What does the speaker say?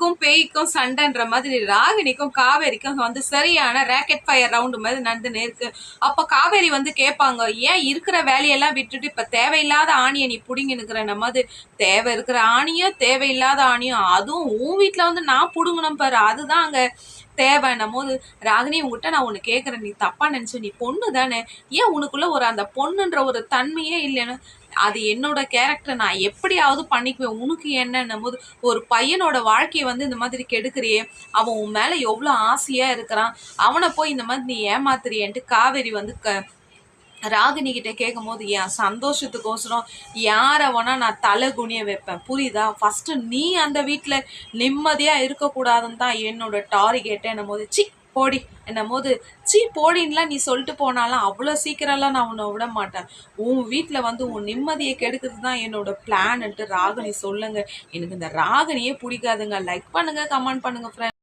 எலிக்கும் பேய்க்கும் சண்டைன்ற மாதிரி ராகினிக்கும் காவேரிக்கும் வந்து சரியான ராக்கெட் ஃபயர் ரவுண்டு மாதிரி நடந்துன்னு இருக்கு. அப்ப காவேரி வந்து கேட்பாங்க, ஏன் இருக்கிற வேலையெல்லாம் விட்டுட்டு இப்ப தேவையில்லாத ஆணியை நீ புடுங்கினுக்கிற மாதிரி. தேவை இருக்கிற ஆணியும் தேவையில்லாத ஆணியும், அதுவும் உன் வீட்டுல வந்து நான் புடுங்கணும் பாரு, அதுதான் அங்க தேவைன்னும் போது, ராகினி உங்ககிட்ட நான் ஒண்ணு கேட்கறேன், நீ தப்பா நினைச்சு, நீ பொண்ணு தானே, ஏன் உனக்குள்ள ஒரு அந்த பொண்ணுன்ற ஒரு தன்மையே இல்லைன்னு. அது என்னோட கேரக்டர், நான் எப்படியாவது பண்ணிக்குவேன், உனக்கு என்னன்னும் போது, ஒரு பையனோட வாழ்க்கையை வந்து இந்த மாதிரி கெடுக்கிறியே, அவன் உன் மேல எவ்வளவு ஆசையா இருக்கிறான், அவனை போய் இந்த மாதிரி நீ ஏமாத்துறியன்ட்டு காவேரி வந்து ராகினி கிட்ட கேட்கும் போது, என் சந்தோஷத்துக்கோசரம் யாரை வேணா நான் தலை குனிய வைப்பேன், புரியுதா, ஃபர்ஸ்ட் நீ அந்த வீட்டுல நிம்மதியா இருக்கக்கூடாதுன்னு தான் என்னோட டார்கெட் என்னும் போது, சி போடி என்னும் போது, சி போடின்லாம் நீ சொல்லிட்டு போனாலும் அவ்வளோ சீக்கிரம்லாம் நான் உன்னை விட மாட்டேன், உன் வீட்டில் வந்து உன் நிம்மதியை கெடுக்கிறது தான் என்னோட பிளான்ட்டு ராகினி சொல்லுங்க. எனக்கு இந்த ராகினியே பிடிக்காதுங்க. லைக் பண்ணுங்க, கமெண்ட் பண்ணுங்க ஃப்ரெண்ட்.